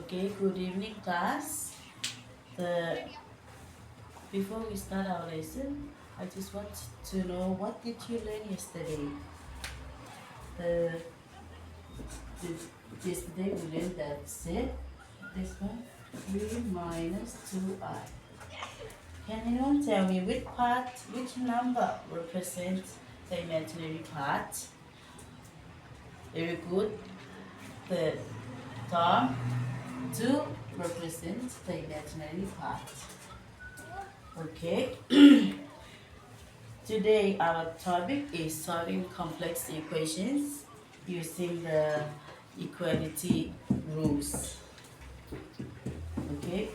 Okay, good evening, class. Before we start our lesson, I just want to know what did you learn yesterday? The, Yesterday we learned that set this one 3 minus 2i. Can anyone tell me which number represents the imaginary part? Very good. The term 2 represents the imaginary part. Okay. Today our topic is solving complex equations using the equality rules. Okay.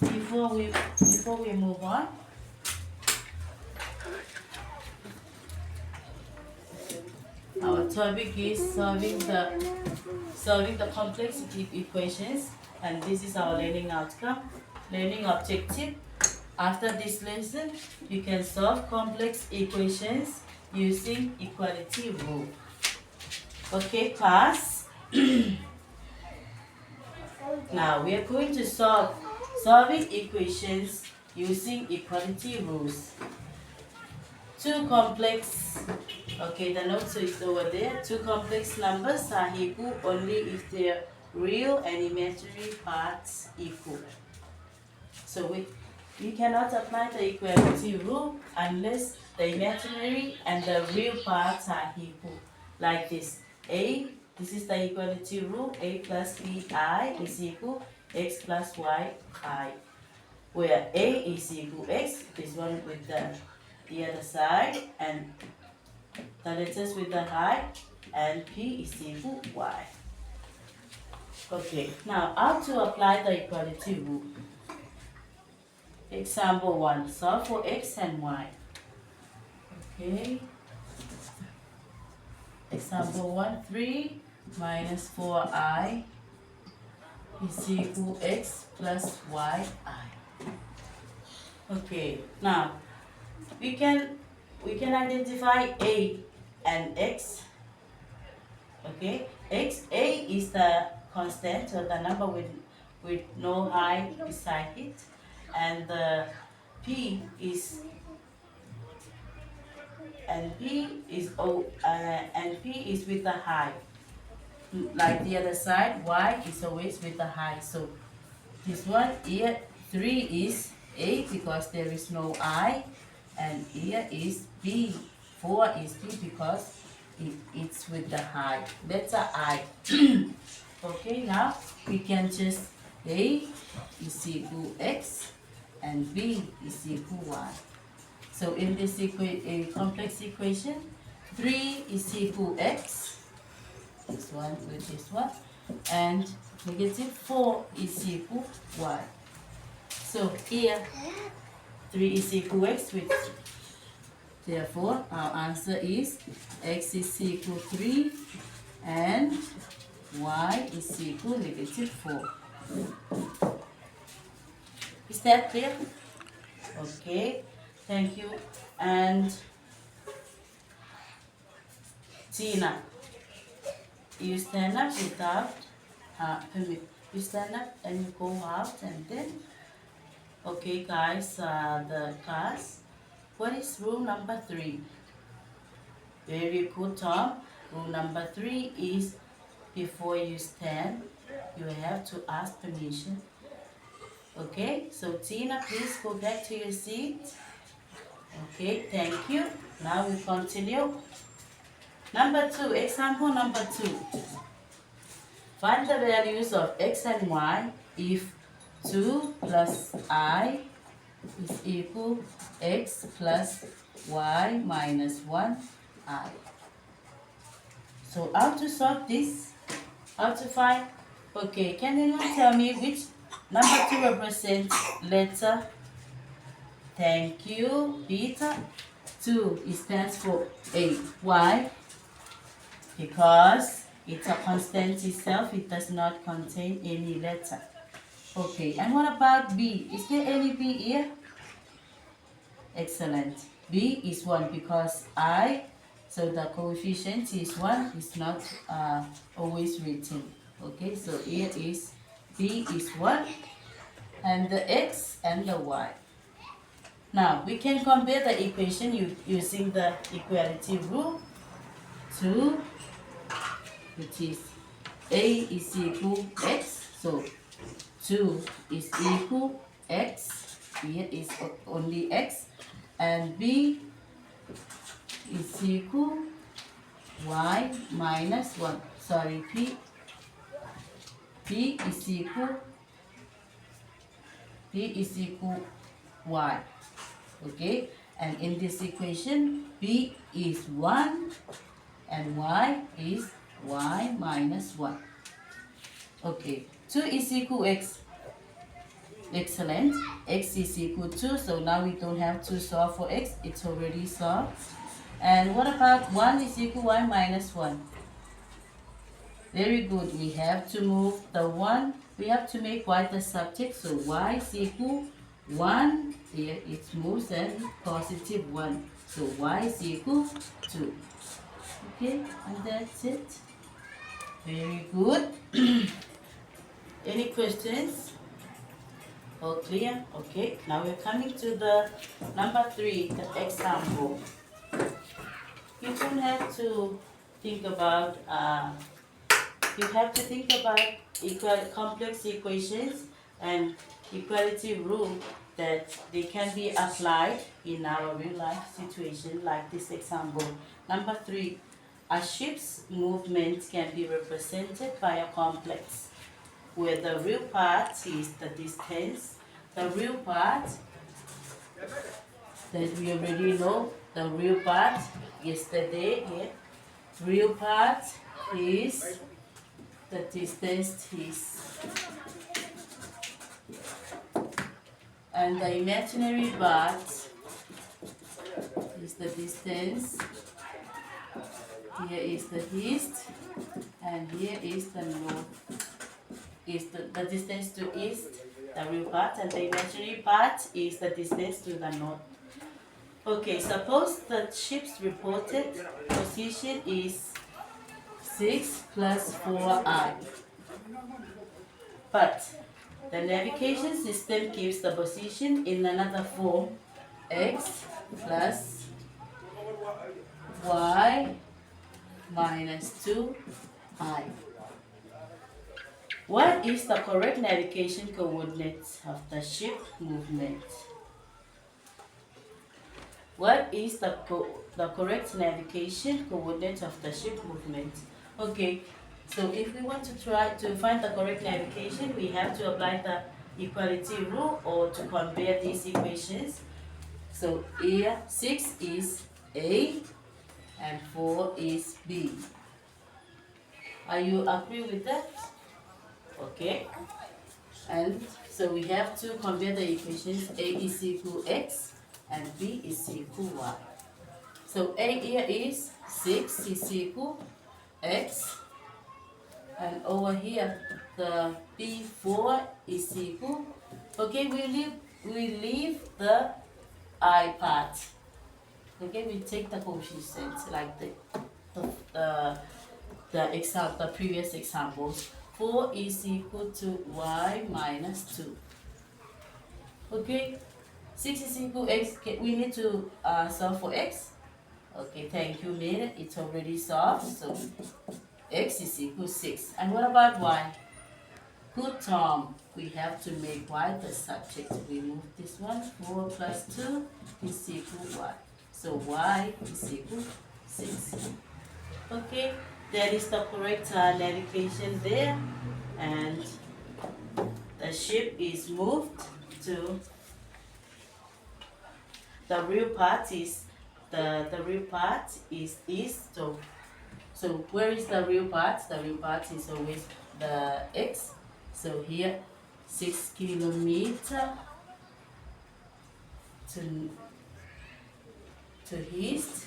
Before we move on, our topic is solving the complex equations, and this is our learning outcome, learning objective. After this lesson, you can solve complex equations using equality rule. Okay, class. Now we are going to solving equations using equality rules. Two complex, okay, the note is over there. Two complex numbers are equal only if their real and imaginary parts equal. So we cannot apply the equality rule unless the imaginary and the real parts are equal. Like this. This is the equality rule. A plus bi is equal x plus yi. Where a is equal x, this one with the other side, and the letters with the height, and p is equal y. Okay, now how to apply the equality rule? Example 1. Solve for x and y. Okay. Example 1. 3 minus 4i is equal x plus yi. Okay. Now we can identify a and x. Okay. A is the constant, or the number with no I beside it, and the p is with the high. Like the other side, y is always with the high. So this one here, 3 is a because there is no I, and here is b. 4 is b because it's with the high letter I. Okay, now we can just a is equal x and b is equal y. So in this complex equation, 3 is equal x, this one with this one, and negative 4 is equal y. So here, 3 is equal x with, therefore our answer is x is equal 3 and y is equal negative 4. Is that clear? Okay, thank you. And Tina, you stand up without permit. You stand up and you go out, and then, okay guys, the class, what is rule number 3? Very good, Tom. Rule number 3 is before you stand, you have to ask permission. Okay, so Tina, please go back to your seat. Okay, thank you. Now we continue. Number 2, example number 2. Find the values of x and y if 2 plus I is equal x plus y minus 1i. So how to solve this? How to find? Okay, can anyone tell me which number 2 represents letter? Thank you, Peter. 2, it stands for A. Why? Because it's a constant itself, it does not contain any letter. Okay, and what about B? Is there any B here? Excellent. B is 1 because I So the coefficient is 1, is not always written. Okay, so here is b is 1 and the x and the y. Now we can compare the equation using the equality rule. 2, which is a is equal x, so 2 is equal x, here is only x, and b is equal y minus 1. Sorry, p is equal y. Okay, and in this equation b is 1 and y is y minus 1. Okay, 2 is equal x. Excellent. X is equal to, so now we don't have to solve for x, it's already solved. And what about 1 is equal y minus 1? Very good. We have to move the 1, we have to make y the subject, so y is equal 1, here it moves and positive 1. So y is equal 2. Okay, and that's it. Very good. Any questions? All clear? Okay, now we're coming to the number 3, the example. You don't have to think about, you have to think about complex equations and equality rule that they can be applied in our real life situation like this example. Number 3, a ship's movement can be represented by a complex where the real part is the distance. The real part that we already know, the real part yesterday here. Real part is the distance is, and the imaginary part is the distance. Here is the east and here is the north. Is the distance to east, the real part, and the imaginary part is the distance to the north. Okay, suppose the ship's reported position is 6 plus 4i. But the navigation system gives the position in another form, x plus y minus 2i. What is the correct navigation coordinates of the ship movement? What is the correct navigation coordinate of the ship movement? Okay, so if we want to try to find the correct navigation, we have to apply the equality rule or to compare these equations. So here 6 is A and 4 is B. Are you agree with that? Okay, and so we have to compare the equations. A is equal x and b is equal y. So A here is 6 is equal x, and over here the B4 is equal. Okay, we leave the I part. Okay, we take the coefficients like the previous examples. 4 is equal to y minus 2. Okay, 6 is equal x. We need to solve for x. Okay, thank you, Mary. It's already solved. So x is equal 6. And what about y? Good, Tom. We have to make y the subject. We move this one. 4 plus 2 is equal y. So y is equal 6. Okay, that is the correct navigation there. And the ship is moved to the real part is the real part is east. So where is the real part? The real part is always the x. So here 6 kilometer to east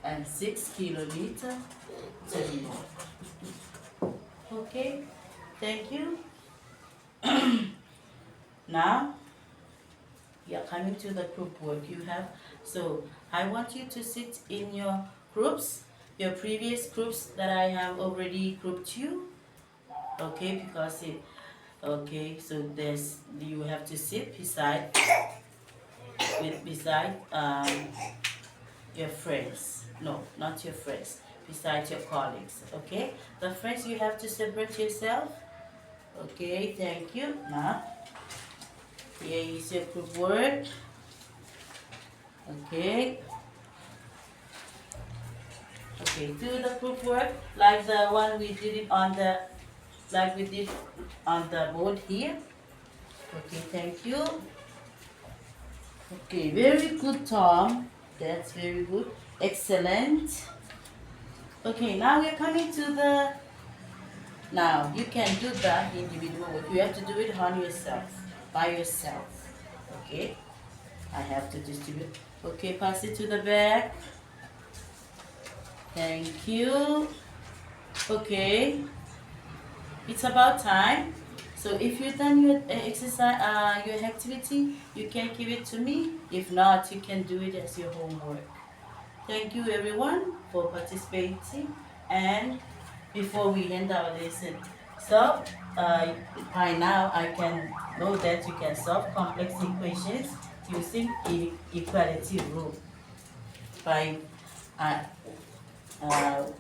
and 6 kilometer to north. Okay, thank you. Now we are coming to the group work. So I want you to sit in your groups, your previous groups that I have already grouped you. Okay, so you have to sit beside your friends. No, not your friends. Beside your colleagues. Okay, the friends you have to separate yourself. Okay, thank you. Now, here is your group work. Okay. Okay, do the group work like the one we did it on the like we did on the board here. Okay, thank you. Okay, very good, Tom. That's very good. Excellent. Okay, now we're coming to the. Now you can do the individual work. You have to do it on yourself, by yourself. Okay, I have to distribute. Okay, pass it to the back. Thank you. Okay, it's about time. So if you've done your exercise, your activity, you can give it to me. If not, you can do it as your homework. Thank you everyone for participating. And before we end our lesson, so by now I can know that you can solve complex equations using equality rule. By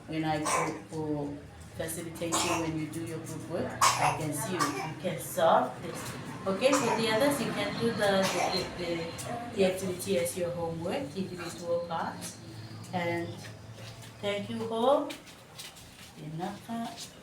when I go for facilitation, when you do your group work, I can see you can solve this. Okay, for the others, you can do the activity as your homework, individual parts. And thank you all. Enough.